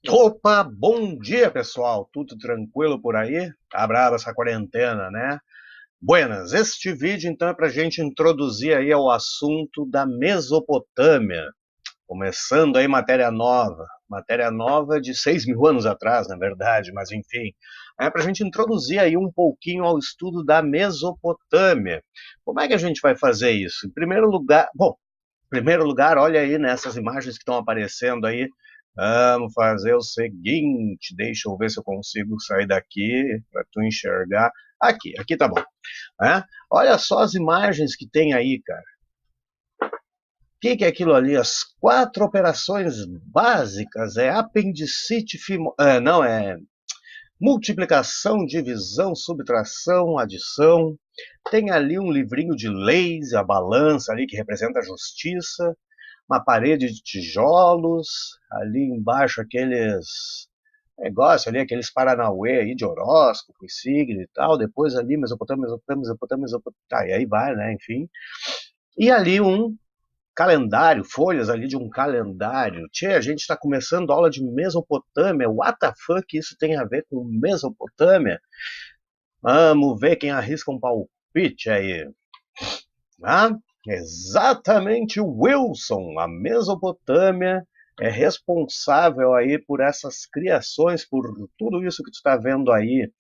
Opa, bom dia pessoal, tudo tranquilo por aí? Tá brava essa quarentena, né? Buenas, este vídeo então é para a gente introduzir aí ao assunto da Mesopotâmia, começando aí matéria nova de 6.000 anos atrás, na verdade, mas enfim, é para a gente introduzir aí um pouquinho ao estudo da Mesopotâmia. Como é que a gente vai fazer isso? Em primeiro lugar, olha aí nessas imagens que estão aparecendo aí. Vamos fazer o seguinte, deixa eu ver se eu consigo sair daqui para tu enxergar. Aqui tá bom. Olha só as imagens que tem aí, cara. O que é aquilo ali? As quatro operações básicas. É apendicite, não, é multiplicação, divisão, subtração, adição. Tem ali um livrinho de leis, a balança ali que representa a justiça, uma parede de tijolos, ali embaixo aqueles negócio ali, aqueles paranauê aí de horóscopo e signo e tal, depois ali Mesopotâmia, tá, e aí vai, né, enfim. E ali um calendário, folhas ali de um calendário. Tchê, a gente está começando a aula de Mesopotâmia, what the fuck isso tem a ver com Mesopotâmia? Vamos ver quem arrisca um palpite aí. Exatamente, Wilson. A Mesopotâmia é responsável aí por essas criações, por tudo isso que tu está vendo aí.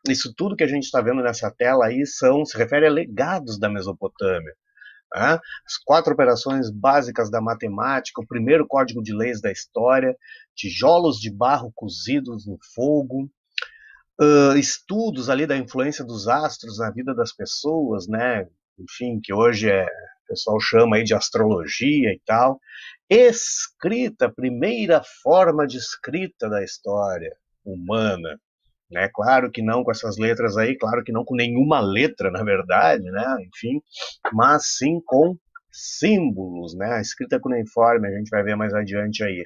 Isso tudo que a gente está vendo nessa tela aí se refere a legados da Mesopotâmia. As quatro operações básicas da matemática, o primeiro código de leis da história, tijolos de barro cozidos no fogo, estudos ali da influência dos astros na vida das pessoas, né? Enfim, que hoje o pessoal chama aí de astrologia e tal. Escrita, primeira forma de escrita da história humana, né? Claro que não com essas letras aí, claro que não com nenhuma letra, na verdade, né? Enfim, mas sim com símbolos, né? A escrita cuneiforme, a gente vai ver mais adiante aí.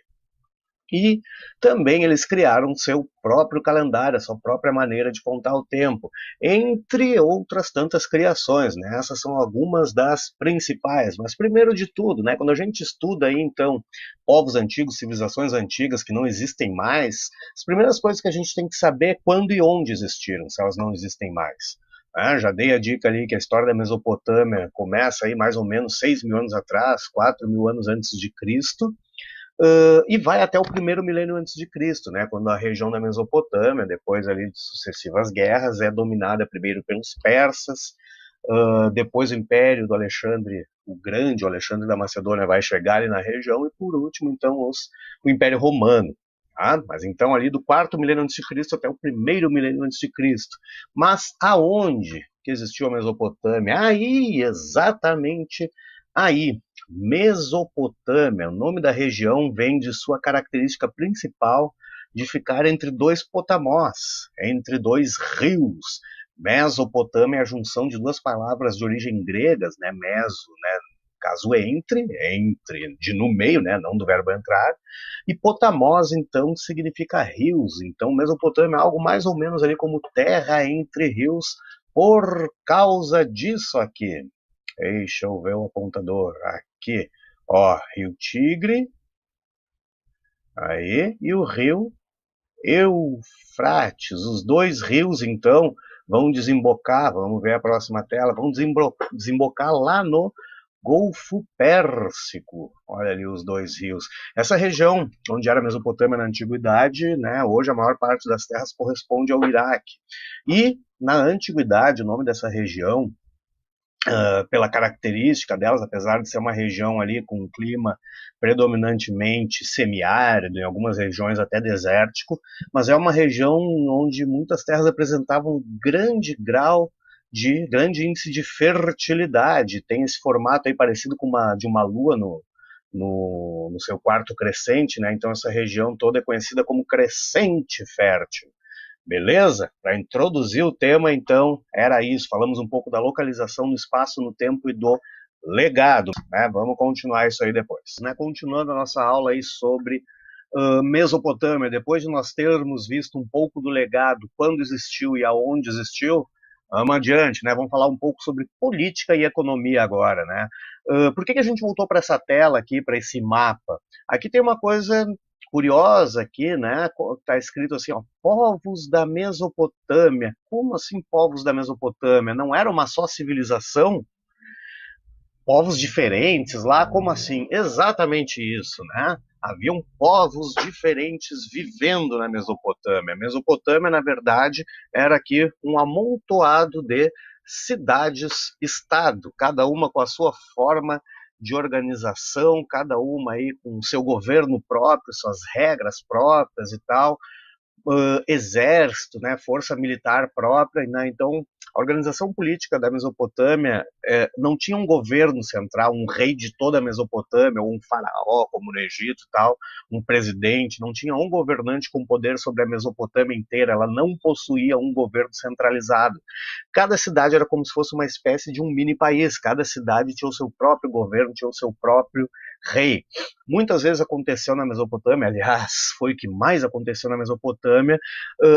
E também eles criaram seu próprio calendário, a sua própria maneira de contar o tempo, entre outras tantas criações, né? Essas são algumas das principais. Mas primeiro de tudo, né, quando a gente estuda aí então povos antigos, civilizações antigas que não existem mais, as primeiras coisas que a gente tem que saber é quando e onde existiram, se elas não existem mais. Já dei a dica ali que a história da Mesopotâmia começa aí mais ou menos 6.000 anos atrás, 4.000 anos antes de Cristo, e vai até o primeiro milênio antes de Cristo, né, quando a região da Mesopotâmia, depois ali de sucessivas guerras, é dominada primeiro pelos persas, depois o Império do Alexandre o Grande, o Alexandre da Macedônia vai chegar ali na região, e por último, então, o Império Romano. Mas então ali do quarto milênio antes de Cristo até o primeiro milênio antes de Cristo. Mas aonde que existiu a Mesopotâmia? Aí, exatamente aí, Mesopotâmia, o nome da região vem de sua característica principal de ficar entre dois potamós, entre dois rios. Mesopotâmia é a junção de duas palavras de origem gregas, né? Meso, né? Caso entre, de no meio, né? Não do verbo entrar. E potamos, então, significa rios. Então, Mesopotâmia é algo mais ou menos ali como terra entre rios, por causa disso aqui. Deixa eu ver o apontador. Aqui, ó, Rio Tigre, aí, e o rio Eufrates. Os dois rios, então, vão desembocar, vamos ver a próxima tela, vão desembocar lá no Golfo Pérsico. Olha ali os dois rios. Essa região, onde era a Mesopotâmia na antiguidade, né, hoje a maior parte das terras corresponde ao Iraque. E, na antiguidade, o nome dessa região pela característica delas, apesar de ser uma região ali com um clima predominantemente semiárido, em algumas regiões até desértico, mas é uma região onde muitas terras apresentavam grande índice de fertilidade, tem esse formato aí parecido com de uma lua no seu quarto crescente, né? Então essa região toda é conhecida como crescente fértil. Beleza? Para introduzir o tema, então, era isso. Falamos um pouco da localização no espaço, no tempo e do legado. Né? Vamos continuar isso aí depois. Né? Continuando a nossa aula aí sobre Mesopotâmia, depois de nós termos visto um pouco do legado, quando existiu e aonde existiu, vamos adiante, né? Vamos falar um pouco sobre política e economia agora, né? Por que a gente voltou para essa tela aqui, para esse mapa? Aqui tem uma coisa curiosa aqui, né? Está escrito assim, ó, povos da Mesopotâmia. Como assim povos da Mesopotâmia? Não era uma só civilização? Povos diferentes lá? Como assim? Exatamente isso, né? Haviam povos diferentes vivendo na Mesopotâmia. A Mesopotâmia, na verdade, era aqui um amontoado de cidades-estado, cada uma com a sua forma de organização, cada uma aí com o seu governo próprio, suas regras próprias e tal, exército, né, força militar própria, né? Então a organização política da Mesopotâmia não tinha um governo central, um rei de toda a Mesopotâmia, ou um faraó, como no Egito e tal, um presidente, não tinha um governante com poder sobre a Mesopotâmia inteira, ela não possuía um governo centralizado. Cada cidade era como se fosse uma espécie de um mini país, cada cidade tinha o seu próprio governo, tinha o seu próprio rei. Muitas vezes aconteceu na Mesopotâmia, aliás, foi o que mais aconteceu na Mesopotâmia,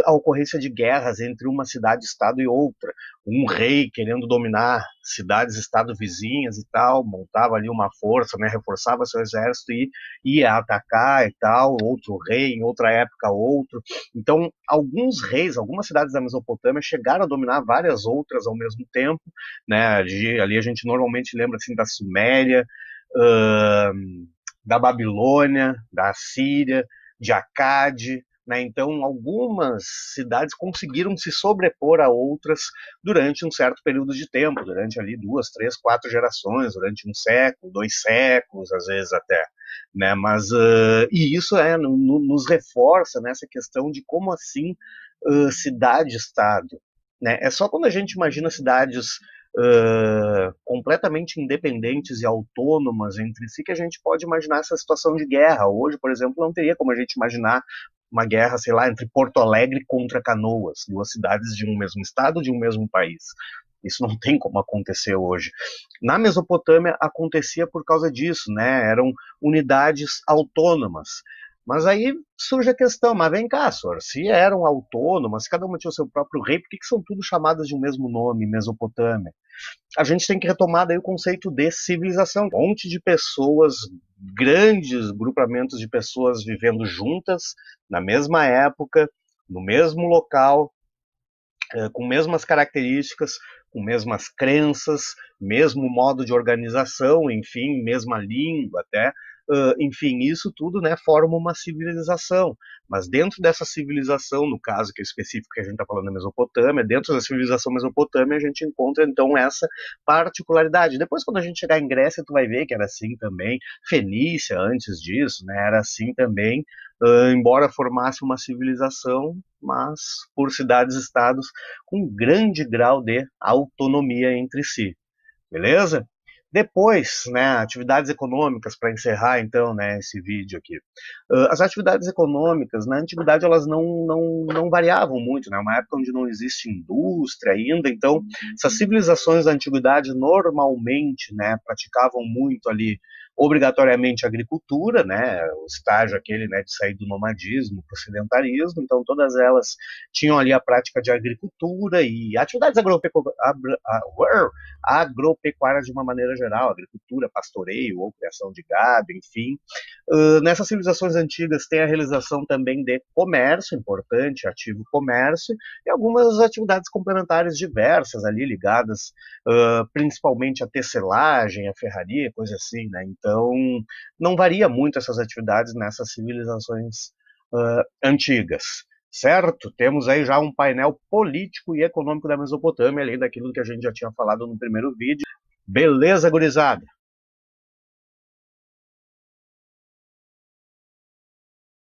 a ocorrência de guerras entre uma cidade-estado e outra. Um rei querendo dominar cidades-estado vizinhas e tal, montava ali uma força, né, reforçava seu exército e ia atacar e tal, outro rei, em outra época outro. Então, alguns reis, algumas cidades da Mesopotâmia chegaram a dominar várias outras ao mesmo tempo, né, ali a gente normalmente lembra assim da Suméria, da Babilônia, da Síria, de Acade, né? Então, algumas cidades conseguiram se sobrepor a outras durante um certo período de tempo, durante ali 2, 3, 4 gerações, durante um século, 2 séculos, às vezes até. Né? Mas, e isso nos reforça nessa questão de como assim cidade-estado. Né? É só quando a gente imagina cidades completamente independentes e autônomas entre si que a gente pode imaginar essa situação de guerra. Hoje, por exemplo, não teria como a gente imaginar uma guerra, sei lá, entre Porto Alegre contra Canoas, duas cidades de um mesmo estado, de um mesmo país. Isso não tem como acontecer hoje. Na Mesopotâmia acontecia por causa disso, né? Eram unidades autônomas. Mas aí surge a questão, mas vem cá, senhor, se eram autônomas, se cada uma tinha o seu próprio rei, por que são tudo chamadas de um mesmo nome, Mesopotâmia? A gente tem que retomar daí o conceito de civilização. Um monte de pessoas, grandes grupamentos de pessoas vivendo juntas, na mesma época, no mesmo local, com mesmas características, com mesmas crenças, mesmo modo de organização, enfim, mesma língua até, enfim, isso tudo, né, forma uma civilização. Mas dentro dessa civilização, no caso que é específico que a gente está falando da Mesopotâmia, dentro da civilização mesopotâmia a gente encontra então essa particularidade. Depois, quando a gente chegar em Grécia, tu vai ver que era assim também. Fenícia, antes disso, né, era assim também. Embora formasse uma civilização, mas por cidades-estados com grande grau de autonomia entre si, beleza? Depois, né, atividades econômicas, para encerrar então, né, esse vídeo aqui. As atividades econômicas, na antiguidade, elas não variavam muito, né, uma época onde não existe indústria ainda, então essas civilizações da antiguidade normalmente, né, praticavam muito ali obrigatoriamente agricultura, né, o estágio aquele, né, de sair do nomadismo para o sedentarismo, então todas elas tinham ali a prática de agricultura e atividades agropecuária de uma maneira geral, agricultura, pastoreio ou criação de gado, enfim. Nessas civilizações antigas tem a realização também de comércio, importante, ativo comércio, e algumas atividades complementares diversas ali ligadas principalmente à tecelagem, à ferraria, coisa assim, né? Então, não varia muito essas atividades nessas civilizações antigas. Certo? Temos aí já um painel político e econômico da Mesopotâmia, além daquilo que a gente já tinha falado no primeiro vídeo. Beleza, gurizada?